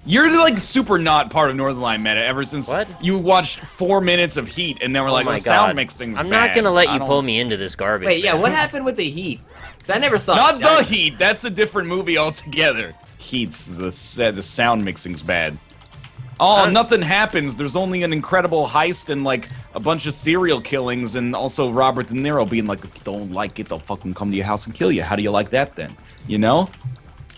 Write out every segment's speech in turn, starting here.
You're like super not part of Northern Line meta ever since What? you watched 4 minutes of Heat and then we're like, my well, sound God. mixing's I'm bad. not gonna let I you don't- pull me into this garbage. Wait, yeah, man. what happened with the Heat? Because I never saw Not it. the Heat. That's a different movie altogether. Heat's the sound mixing's bad. Oh, nothing happens. There's only an incredible heist and like a bunch of serial killings, and also Robert De Niro being like, "If you don't like it, they'll fucking come to your house and kill you." How do you like that then? You know?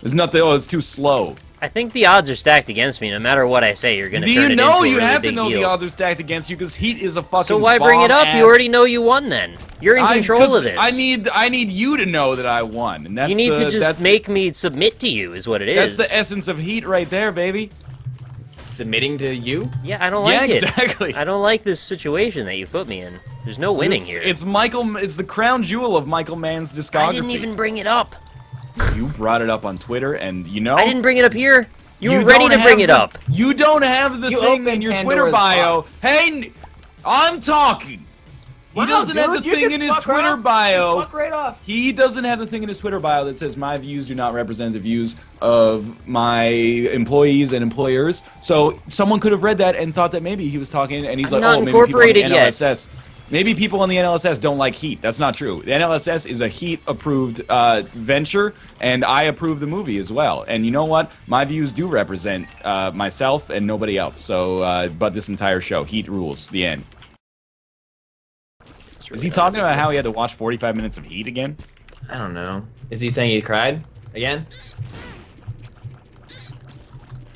There's nothing. Oh, it's too slow. I think the odds are stacked against me. No matter what I say, you're gonna Do turn you it know into a you really have to big know deal. the odds are stacked against you because Heat is a fucking. So why bring it up? bomb-ass- You already know you won. Then you're in control 'cause of this. I need you to know that I won, and that's You need to that's just make me submit to you. Is what it is. That's the essence of Heat right there, baby. Submitting to you? Yeah, I don't like it. exactly. I don't like this situation that you put me in. There's no winning here. It's Michael. It's the crown jewel of Michael Mann's discography. I didn't even bring it up. You brought it up on Twitter, and you know. I didn't bring it up here. You were don't ready to have bring it the- up. You don't have the You thing opened in your Pandora's Twitter bio. box. Hey, I'm talking. He Wow, doesn't have dude, the you thing can in his fuck right Twitter off. bio. Fuck right off. He doesn't have the thing in his Twitter bio that says my views do not represent the views of my employees and employers. So someone could have read that and thought that maybe he was talking, and he's I'm like, not oh, maybe people on the incorporated yet. NLSS. Maybe people on the NLSS don't like Heat. That's not true. The NLSS is a Heat-approved venture, and I approve the movie as well. And you know what? My views do represent myself and nobody else. So, but this entire show, Heat rules. The end. Is he talking about how he had to watch 45 minutes of Heat again? I don't know. Is he saying he cried again?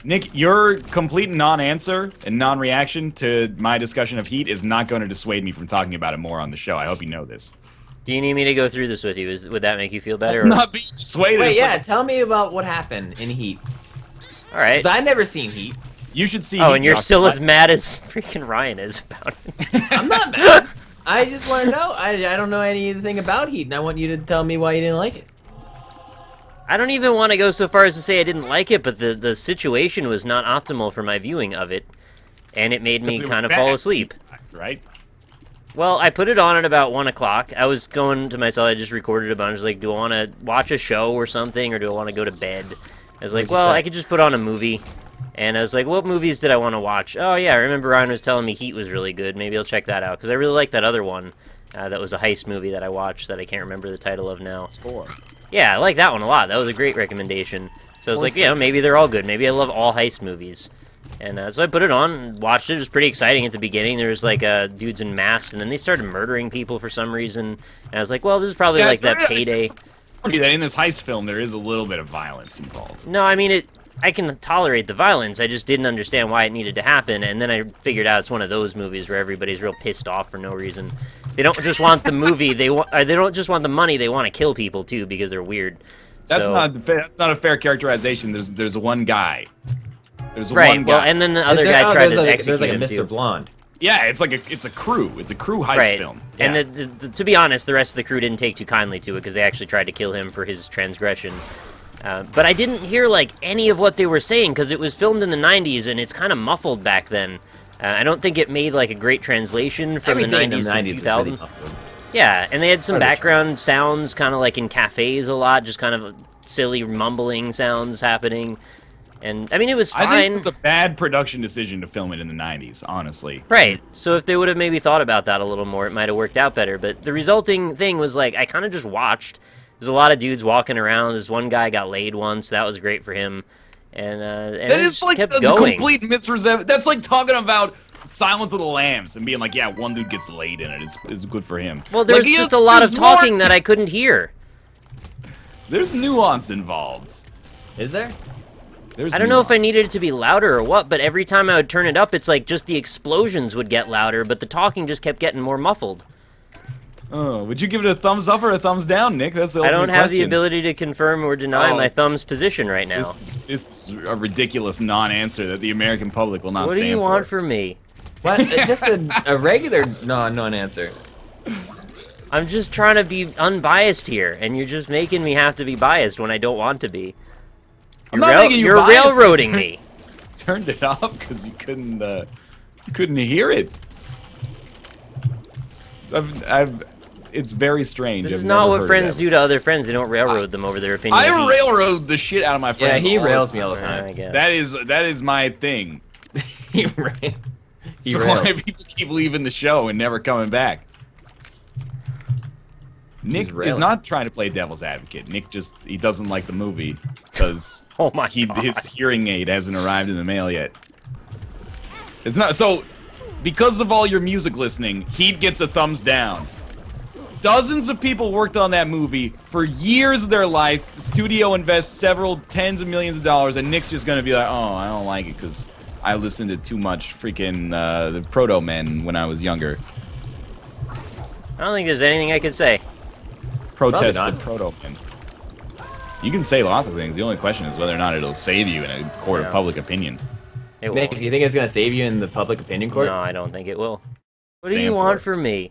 Nick, your complete non-answer and non-reaction to my discussion of Heat is not going to dissuade me from talking about it more on the show. I hope you know this. Do you need me to go through this with you? Would that make you feel better? I'm not being dissuaded. Wait, It's yeah, like- tell me about what happened in Heat. All right. Because I never seen Heat. you should see. Oh, Heat, and you're Josh. still as mad as freaking Ryan is about it. I'm not mad. I just want to know. I don't know anything about Heat, and I want you to tell me why you didn't like it. I don't even want to go so far as to say I didn't like it, but the situation was not optimal for my viewing of it, and it made me Because it kind of was fall bad. asleep. Right? Well, I put it on at about 1 o'clock. I was going to myself, I just recorded a bunch, like, do I want to watch a show or something, or do I want to go to bed? I was like, What'd you well, say? I could just put on a movie. And I was like, what movies did I want to watch? Oh, yeah, I remember Ryan was telling me Heat was really good. Maybe I'll check that out, because I really like that other one. That was a heist movie that I watched that I can't remember the title of now. Score. Yeah, I like that one a lot. That was a great recommendation. So I was like, yeah, maybe they're all good. Maybe I love all heist movies. And so I put it on and watched it. It was pretty exciting at the beginning. There was like dudes in masks, and then they started murdering people for some reason. And I was like, well, this is probably Yeah, like that there is. Payday. That in this heist film, there is a little bit of violence involved. No, I mean, I can tolerate the violence. I just didn't understand why it needed to happen. And then I figured out it's one of those movies where everybody's real pissed off for no reason. They don't just want the movie. They don't just want the money. They want to kill people too because they're weird. That's So- that's not a fair characterization. There's one guy. There's right. one guy. Well, and then the other guy tried to execute There's like a him Mr. too. Blonde. yeah, it's a crew. It's a crew heist Right. film. And Yeah. to be honest, the rest of the crew didn't take too kindly to it because they actually tried to kill him for his transgression. But I didn't hear like any of what they were saying because it was filmed in the 90s and it's kind of muffled back then. I don't think it made like a great translation from the Everything 90s, in the 90s to was 2000. pretty muffled. Yeah, and they had some Garbage. background sounds kind of like in cafes a lot, just kind of silly mumbling sounds happening. And I mean, it was fine. I think it was a bad production decision to film it in the 90s, honestly. Right. So if they would have maybe thought about that a little more, it might have worked out better. But the resulting thing was like, I kind of just watched. There's a lot of dudes walking around. This one guy got laid once. That was great for him. And That it is just like kept a going. complete misrepresentation. That's like talking about Silence of the Lambs and being like, yeah, one dude gets laid in it. It's good for him. Well, there's Like, just a lot of there's more- talking that I couldn't hear. There's nuance involved. Is there? There's I don't know if I nuance. needed it to be louder or what, but every time I would turn it up, it's like just the explosions would get louder, but the talking just kept getting more muffled. Oh, would you give it a thumbs up or a thumbs down, Nick? That's the I don't ultimate have the question. ability to confirm or deny Oh. my thumb's position right now. This is a ridiculous non-answer that the American public will not What do stand you for. want from me? What? Just a regular non-answer. I'm just trying to be unbiased here, and you're just making me have to be biased when I don't want to be. I'm not making you You're biased. railroading me. Turned it up because you couldn't hear it. it's very strange. This I've is not never what heard of friends that. do to other friends. They don't railroad them over their opinion. I railroad the shit out of my Yeah, friends. he all the rails me time. all the time. I guess. That is my thing. he rails. He So rails. why people keep leaving the show and never coming back. Nick is railing. not trying to play devil's advocate. Nick just he doesn't like the movie because Oh my God. his hearing aid hasn't arrived in the mail yet. It's not so because of all your music listening, Heat gets a thumbs down. Dozens of people worked on that movie for years of their life. The studio invests several tens of millions of dollars, and Nick's just gonna be like, "Oh, I don't like it because I listened to too much freaking the Proto Men when I was younger." I don't think there's anything I could say. Protest the not. Proto Men. You can say lots of things. The only question is whether or not it'll save you in a court Yeah. of public opinion. It Nick, won't. do you think it's gonna save you in the public opinion court? No, I don't think it will. What do Stand you for want it. from me?